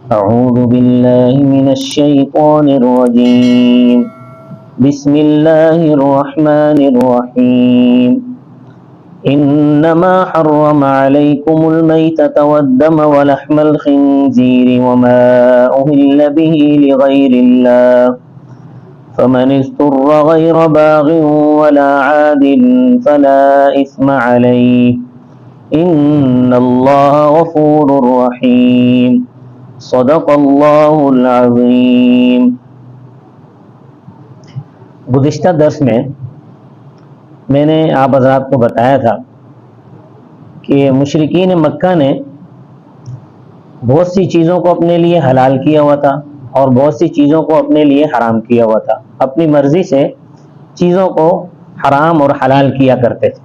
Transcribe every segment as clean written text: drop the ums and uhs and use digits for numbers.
أعوذ بالله من الشيطان الرجيم بسم الله الرحمن الرحيم إنما حرم عليكم الميتة والدم ولحم الخنزير وما أهل به لغير الله فمن اضطر غير باغ ولا عاد فلا إثم عليه إن الله غفور رحيم صدق اللہ العظیم۔ گزشتہ درس میں نے آپ حضرات کو بتایا تھا کہ مشرکین مکہ نے بہت سی چیزوں کو اپنے لیے حلال کیا ہوا تھا اور بہت سی چیزوں کو اپنے لیے حرام کیا ہوا تھا، اپنی مرضی سے چیزوں کو حرام اور حلال کیا کرتے تھے۔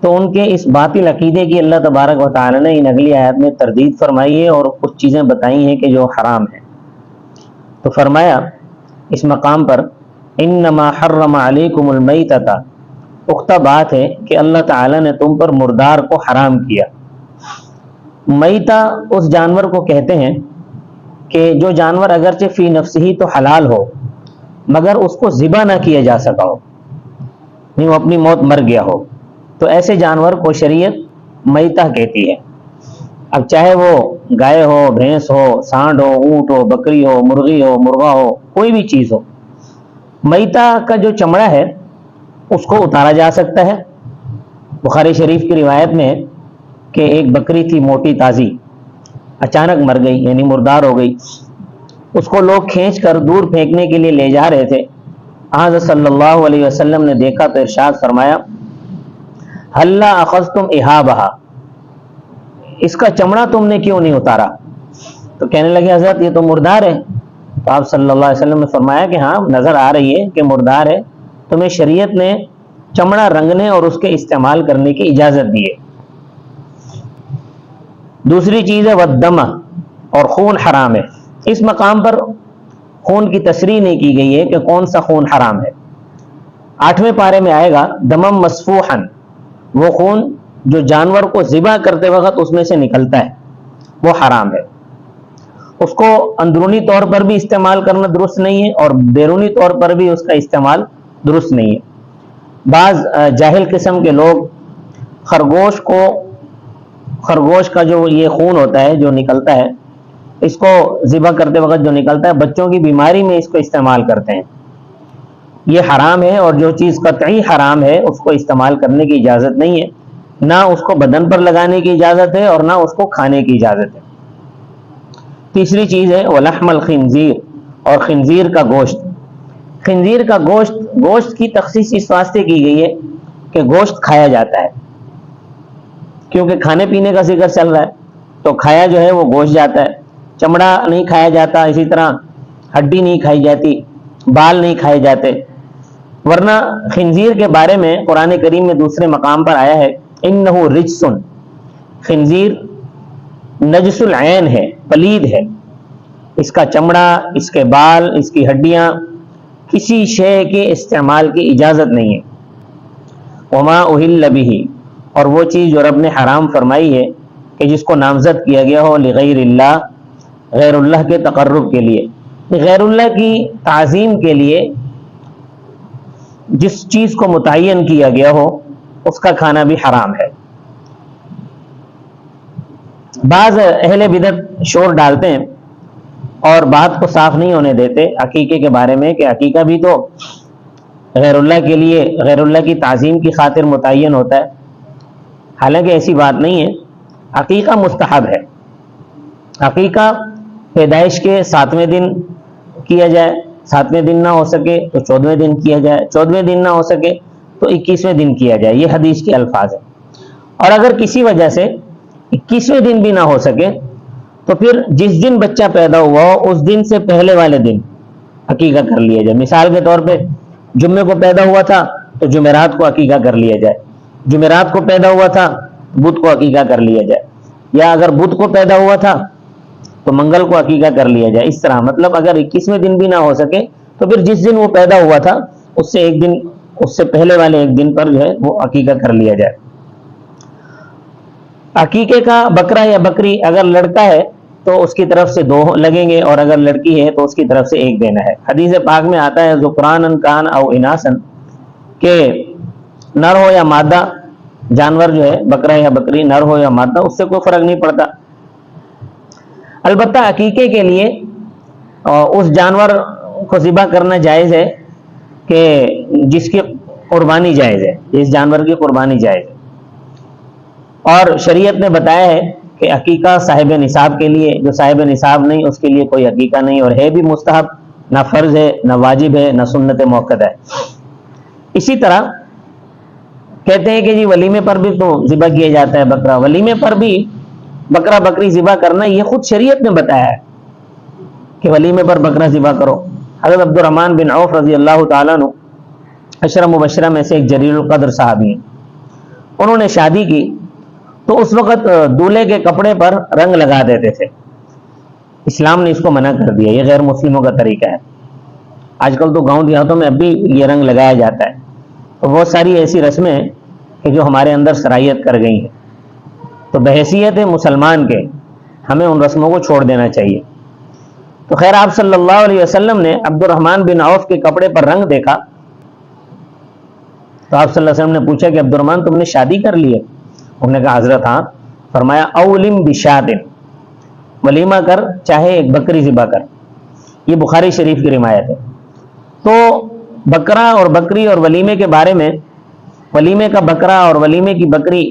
تو ان کے اس باطل عقیدے کی اللہ تبارک و تعالی نے ان اگلی آیت میں تردید فرمائی ہے اور کچھ چیزیں بتائی ہیں کہ جو حرام ہیں۔ تو فرمایا اس مقام پر انما حرم علیکم المیتۃ، پختہ بات ہے کہ اللہ تعالی نے تم پر مردار کو حرام کیا۔ میتہ اس جانور کو کہتے ہیں کہ جو جانور اگرچہ فی نفسہ تو حلال ہو مگر اس کو ذبح نہ کیا جا سکا ہو، نہیں وہ اپنی موت مر گیا ہو، تو ایسے جانور کو شریعت میتہ کہتی ہے۔ اب چاہے وہ گائے ہو، بھینس ہو، سانڈ ہو، اونٹ ہو، بکری ہو، مرغی ہو، مرغا ہو، کوئی بھی چیز ہو، میتہ کا جو چمڑا ہے اس کو اتارا جا سکتا ہے۔ بخاری شریف کی روایت میں ہے کہ ایک بکری تھی موٹی تازی، اچانک مر گئی یعنی مردار ہو گئی، اس کو لوگ کھینچ کر دور پھینکنے کے لیے لے جا رہے تھے۔ حضرت صلی اللہ علیہ وسلم نے دیکھا تو ارشاد فرمایا ہلا اخذتم اہابہا، اس کا چمڑا تم نے کیوں نہیں اتارا؟ تو کہنے لگے حضرت یہ تو مردار ہے۔ تو آپ صلی اللہ علیہ وسلم نے فرمایا کہ ہاں نظر آ رہی ہے کہ مردار ہے، تمہیں شریعت نے چمڑا رنگنے اور اس کے استعمال کرنے کی اجازت دی ہے۔ دوسری چیز ہے والدم، اور خون حرام ہے۔ اس مقام پر خون کی تصریح نہیں کی گئی ہے کہ کون سا خون حرام ہے۔ 8ویں پارے میں آئے گا دمم مسفوحن، وہ خون جو جانور کو ذبح کرتے وقت اس میں سے نکلتا ہے وہ حرام ہے۔ اس کو اندرونی طور پر بھی استعمال کرنا درست نہیں ہے اور بیرونی طور پر بھی اس کا استعمال درست نہیں ہے۔ بعض جاہل قسم کے لوگ خرگوش کا جو یہ خون ہوتا ہے جو نکلتا ہے، اس کو ذبح کرتے وقت جو نکلتا ہے بچوں کی بیماری میں اس کو استعمال کرتے ہیں، یہ حرام ہے۔ اور جو چیز قطعی حرام ہے اس کو استعمال کرنے کی اجازت نہیں ہے، نہ اس کو بدن پر لگانے کی اجازت ہے اور نہ اس کو کھانے کی اجازت ہے۔ تیسری چیز ہے ولحم الخنزیر، اور خنزیر کا گوشت۔ خنزیر کا گوشت کی تخصیص اس واسطے کی گئی ہے کہ گوشت کھایا جاتا ہے، کیونکہ کھانے پینے کا ذکر چل رہا ہے تو کھایا جو ہے وہ گوشت جاتا ہے، چمڑا نہیں کھایا جاتا، اسی طرح ہڈی نہیں کھائی جاتی، بال نہیں کھائے جاتے۔ ورنہ خنزیر کے بارے میں قرآن کریم میں دوسرے مقام پر آیا ہے انہ رجس، خنزیر نجس العین ہے، پلید ہے، اس کا چمڑا، اس کے بال، اس کی ہڈیاں کسی شے کے استعمال کی اجازت نہیں ہے۔ وما اہل بہ، اور وہ چیز جو رب نے حرام فرمائی ہے کہ جس کو نامزد کیا گیا ہو لغیر اللہ، غیر اللہ کے تقرب کے لیے، غیر اللہ کی تعظیم کے لیے جس چیز کو متعین کیا گیا ہو اس کا کھانا بھی حرام ہے۔ بعض اہل بدعت شور ڈالتے ہیں اور بات کو صاف نہیں ہونے دیتے عقیقے کے بارے میں کہ عقیقہ بھی تو غیر اللہ کے لیے، غیر اللہ کی تعظیم کی خاطر متعین ہوتا ہے، حالانکہ ایسی بات نہیں ہے۔ عقیقہ مستحب ہے، عقیقہ پیدائش کے 7ویں دن کیا جائے، 7ویں دن نہ ہو سکے تو 14ویں دن کیا جائے، 14ویں دن نہ ہو سکے تو 21ویں دن کیا جائے، یہ حدیث کے الفاظ ہیں۔ اور اگر کسی وجہ سے 21ویں دن بھی نہ ہو سکے تو پھر جس دن بچہ پیدا ہوا ہو اس دن سے پہلے والے دن عقیقہ کر لیا جائے۔ مثال کے طور پہ جمعے کو پیدا ہوا تھا تو جمعرات کو عقیقہ کر لیا جائے، جمعرات کو پیدا ہوا تھا بدھ کو عقیقہ کر لیا جائے، یا اگر بدھ کو پیدا ہوا تھا تو منگل کو عقیقہ کر لیا جائے۔ اس طرح مطلب اگر 21ویں دن بھی نہ ہو سکے تو پھر جس دن وہ پیدا ہوا تھا اس سے ایک دن، اس سے پہلے والے ایک دن پر جو ہے وہ عقیقہ کر لیا جائے۔ عقیقے کا بکرا یا بکری اگر لڑکا ہے تو اس کی طرف سے 2 لگیں گے، اور اگر لڑکی ہے تو اس کی طرف سے 1 دینا ہے۔ حدیث پاک میں آتا ہے ذکران کان او اناسن، کہ نر ہو یا مادہ جانور جو ہے، بکرا یا بکری، نر ہو یا مادہ، اس سے کوئی فرق نہیں پڑتا۔ البتہ عقیقے کے لیے اس جانور کو ذبح کرنا جائز ہے کہ جس کی قربانی جائز ہے، جس جانور کی قربانی جائز ہے، اور شریعت نے بتایا ہے کہ عقیقہ صاحب نصاب کے لیے، جو صاحب نصاب نہیں اس کے لیے کوئی عقیقہ نہیں، اور ہے بھی مستحب، نہ فرض ہے، نہ واجب ہے، نہ سنت موقت ہے۔ اسی طرح کہتے ہیں کہ جی ولیمے پر بھی تو ذبح کیا جاتا ہے بکرا، ولیمے پر بھی بکرا بکری ذبح کرنا یہ خود شریعت نے بتایا ہے کہ ولیمے پر بکرا ذبح کرو۔ حضرت عبد الرحمن بن عوف رضی اللہ تعالیٰ عنہ 10 مبشرہ میں سے ایک جلیل القدر صحابی ہیں، انہوں نے شادی کی تو اس وقت دولہے کے کپڑے پر رنگ لگا دیتے تھے۔ اسلام نے اس کو منع کر دیا، یہ غیر مسلموں کا طریقہ ہے۔ آج کل تو گاؤں دیہاتوں میں اب بھی یہ رنگ لگایا جاتا ہے، تو بہت ساری ایسی رسمیں کہ جو ہمارے اندر سرایت کر گئی ہیں، تو بحیثیت مسلمان کے ہمیں ان رسموں کو چھوڑ دینا چاہیے۔ تو خیر آپ صلی اللہ علیہ وسلم نے عبد الرحمن بن عوف کے کپڑے پر رنگ دیکھا تو آپ صلی اللہ علیہ وسلم نے پوچھا کہ عبد الرحمن تم نے شادی کر لی ہے؟ انہوں نے کہا حضرت ہاں۔ فرمایا اولم بشاتن، ولیمہ کر، چاہے ایک بکری ذبح کر۔ یہ بخاری شریف کی روایت ہے۔ تو بکرا اور بکری اور ولیمے کے بارے میں، ولیمے کا بکرا اور ولیمے کی بکری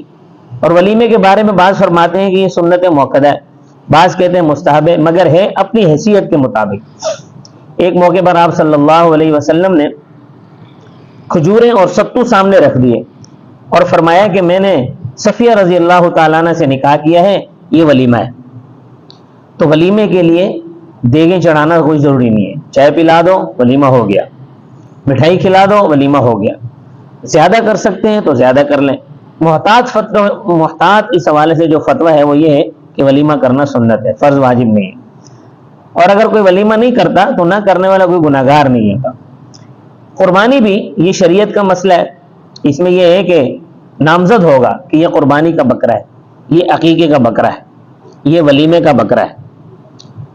اور ولیمے کے بارے میں بعض فرماتے ہیں کہ یہ سنت موقدہ ہے، بعض کہتے ہیں مستحب ہے، مگر ہے اپنی حیثیت کے مطابق۔ ایک موقع پر آپ صلی اللہ علیہ وسلم نے کھجوریں اور ستو سامنے رکھ دیے اور فرمایا کہ میں نے صفیہ رضی اللہ تعالیٰ عنہ سے نکاح کیا ہے، یہ ولیمہ ہے۔ تو ولیمے کے لیے دیگیں چڑھانا کوئی ضروری نہیں ہے، چائے پلا دو ولیمہ ہو گیا، مٹھائی کھلا دو ولیمہ ہو گیا، زیادہ کر سکتے ہیں تو زیادہ کر لیں۔ محتاط اس حوالے سے جو فتویٰ ہے وہ یہ ہے کہ ولیمہ کرنا سنت ہے، فرض واجب نہیں ہے، اور اگر کوئی ولیمہ نہیں کرتا تو نہ کرنے والا کوئی گناہگار نہیں ہوتا۔ قربانی بھی یہ شریعت کا مسئلہ ہے، اس میں یہ ہے کہ نامزد ہوگا کہ یہ قربانی کا بکرا ہے، یہ عقیقے کا بکرا ہے، یہ ولیمے کا بکرا ہے۔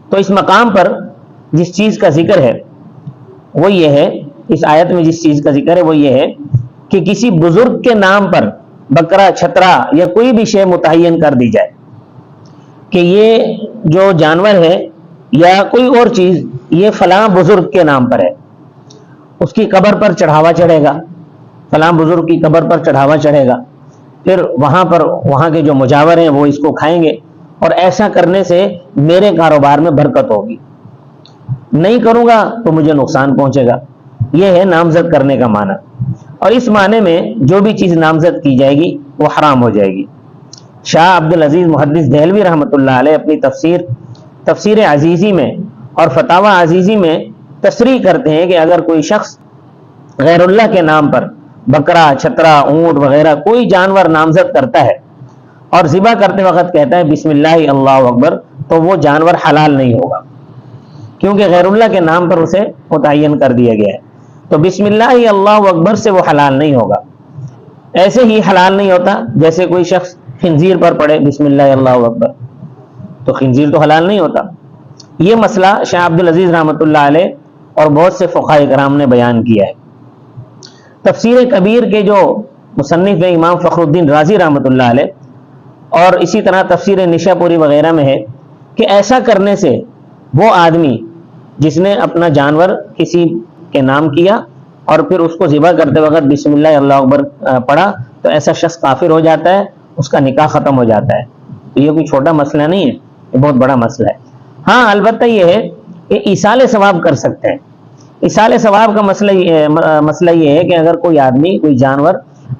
تو اس مقام پر جس چیز کا ذکر ہے وہ یہ ہے، اس آیت میں جس چیز کا ذکر ہے وہ یہ ہے کہ کسی بزرگ کے نام پر بکرا، چھترا یا کوئی بھی شے متعین کر دی جائے کہ یہ جو جانور ہے یا کوئی اور چیز یہ فلاں بزرگ کے نام پر ہے، اس کی قبر پر چڑھاوا چڑھے گا، فلاں بزرگ کی قبر پر چڑھاوا چڑھے گا، پھر وہاں کے جو مجاور ہیں وہ اس کو کھائیں گے، اور ایسا کرنے سے میرے کاروبار میں برکت ہوگی، نہیں کروں گا تو مجھے نقصان پہنچے گا۔ یہ ہے نامزد کرنے کا معنی، اور اس معنی میں جو بھی چیز نامزد کی جائے گی وہ حرام ہو جائے گی۔ شاہ عبد العزیز محدث دہلوی رحمۃ اللہ علیہ اپنی تفسیر عزیزی میں اور فتاوی عزیزی میں تصریح کرتے ہیں کہ اگر کوئی شخص غیر اللہ کے نام پر بکرا، چھترا، اونٹ وغیرہ کوئی جانور نامزد کرتا ہے اور ذبح کرتے وقت کہتا ہے بسم اللہ اللہ اکبر، تو وہ جانور حلال نہیں ہوگا، کیونکہ غیر اللہ کے نام پر اسے متعین کر دیا گیا ہے۔ تو بسم اللہ اللہ اکبر سے وہ حلال نہیں ہوگا۔ ایسے ہی حلال نہیں ہوتا جیسے کوئی شخص خنزیر پر پڑھے بسم اللہ اللہ اکبر، تو خنزیر تو حلال نہیں ہوتا۔ یہ مسئلہ شاہ عبد العزیز رحمۃ اللہ علیہ اور بہت سے فقہاء کرام نے بیان کیا ہے۔ تفسیر کبیر کے جو مصنف ہے امام فخر الدین رازی رحمۃ اللہ علیہ، اور اسی طرح تفسیر نشا پوری وغیرہ میں ہے کہ ایسا کرنے سے وہ آدمی جس نے اپنا جانور کسی کے نام کیا اور پھر اس کو ذبح کرتے وقت بسم اللہ اللہ اکبر پڑھا، تو ایسا شخص کافر ہو جاتا ہے، اس کا نکاح ختم ہو جاتا ہے۔ تو یہ کوئی چھوٹا مسئلہ نہیں ہے، یہ بہت بڑا مسئلہ ہے۔ ہاں البتہ یہ ہے کہ ایصال ثواب کر سکتے ہیں۔ ایصال ثواب کا مسئلہ یہ ہے کہ اگر کوئی آدمی کوئی جانور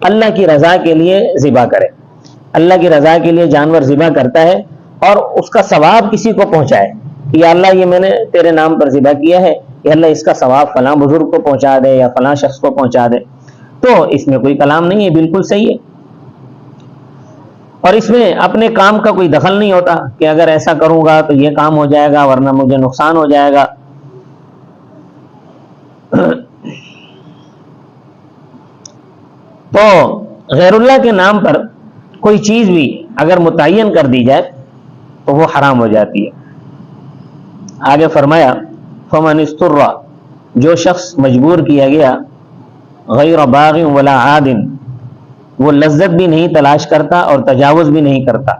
اللہ کی رضا کے لیے ذبح کرے، اللہ کی رضا کے لیے جانور ذبح کرتا ہے اور اس کا ثواب کسی کو پہنچائے کہ یا اللہ یہ میں نے تیرے نام پر ذبح کیا ہے، یا اللہ اس کا ثواب فلاں بزرگ کو پہنچا دے یا فلاں شخص کو پہنچا دے، تو اس میں کوئی کلام نہیں ہے، بالکل صحیح ہے۔ اور اس میں اپنے کام کا کوئی دخل نہیں ہوتا کہ اگر ایسا کروں گا تو یہ کام ہو جائے گا ورنہ مجھے نقصان ہو جائے گا۔ تو غیر اللہ کے نام پر کوئی چیز بھی اگر متعین کر دی جائے تو وہ حرام ہو جاتی ہے۔ آگے فرمایا فمن استر، جو شخص مجبور کیا گیا، غیر باغ ولا عاد، وہ لذت بھی نہیں تلاش کرتا اور تجاوز بھی نہیں کرتا،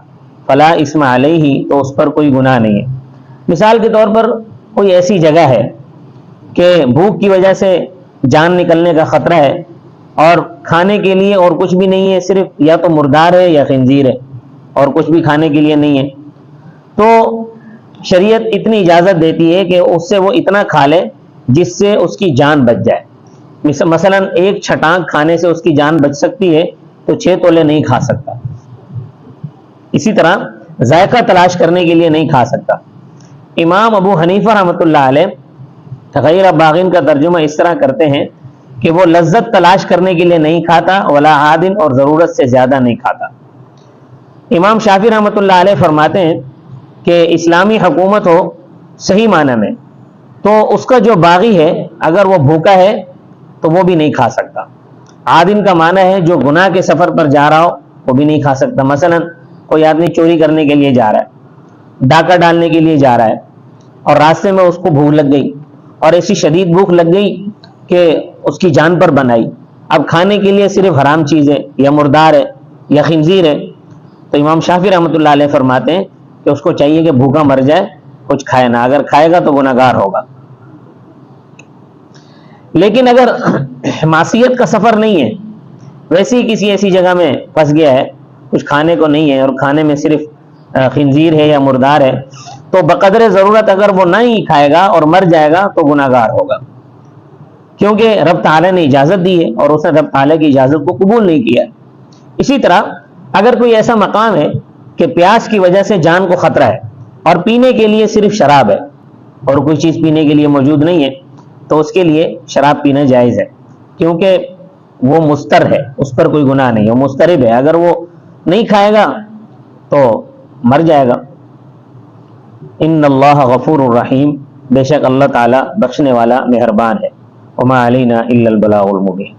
فلا اسم علیہ، تو اس پر کوئی گناہ نہیں ہے۔ مثال کے طور پر کوئی ایسی جگہ ہے کہ بھوک کی وجہ سے جان نکلنے کا خطرہ ہے اور کھانے کے لیے اور کچھ بھی نہیں ہے، صرف یا تو مردار ہے یا خنزیر ہے اور کچھ بھی کھانے کے لیے نہیں ہے، تو شریعت اتنی اجازت دیتی ہے کہ اس سے وہ اتنا کھا لے جس سے اس کی جان بچ جائے۔ مثلا ایک چھٹانک کھانے سے اس کی جان بچ سکتی ہے تو 6 تولے نہیں کھا سکتا۔ اسی طرح ذائقہ تلاش کرنے کے لیے نہیں کھا سکتا۔ امام ابو حنیفہ رحمۃ اللہ علیہ غیر باغین کا ترجمہ اس طرح کرتے ہیں کہ وہ لذت تلاش کرنے کے لیے نہیں کھاتا، ولا عادن، اور ضرورت سے زیادہ نہیں کھاتا۔ امام شافعی رحمۃ اللہ علیہ فرماتے ہیں کہ اسلامی حکومت ہو صحیح معنی میں تو اس کا جو باغی ہے اگر وہ بھوکا ہے تو وہ بھی نہیں کھا سکتا۔ عادن کا معنی ہے جو گناہ کے سفر پر جا رہا ہو وہ بھی نہیں کھا سکتا۔ مثلا کوئی آدمی چوری کرنے کے لیے جا رہا ہے، ڈاکہ ڈالنے کے لیے جا رہا ہے اور راستے میں اس کو بھوک لگ گئی اور ایسی شدید بھوک لگ گئی کہ اس کی جان پر بن آئی، اب کھانے کے لیے صرف حرام چیز ہے یا مردار ہے یا خنزیر ہے، تو امام شافعی رحمۃ اللہ علیہ فرماتے ہیں کہ اس کو چاہیے کہ بھوکا مر جائے، کچھ کھائے نہ، اگر کھائے گا تو گناہگار ہوگا۔ لیکن اگر معصیت کا سفر نہیں ہے، ویسے ہی کسی ایسی جگہ میں پھنس گیا ہے، کچھ کھانے کو نہیں ہے اور کھانے میں صرف خنزیر ہے یا مردار ہے، تو بقدر ضرورت اگر وہ نہ ہی کھائے گا اور مر جائے گا تو گناہگار ہوگا، کیونکہ رب تعالیٰ نے اجازت دی ہے اور اس نے رب تعالیٰ کی اجازت کو قبول نہیں کیا۔ اسی طرح اگر کوئی ایسا مقام ہے کہ پیاس کی وجہ سے جان کو خطرہ ہے اور پینے کے لیے صرف شراب ہے اور کوئی چیز پینے کے لیے موجود نہیں ہے، تو اس کے لیے شراب پینا جائز ہے، کیونکہ وہ مستر ہے، اس پر کوئی گناہ نہیں ہے، وہ مسترب ہے، اگر وہ نہیں کھائے گا تو مر جائے گا۔ ان اللہ غفور الرحیم، بے شک اللہ تعالیٰ بخشنے والا مہربان ہے۔ وما علینا الا البلاغ المبین۔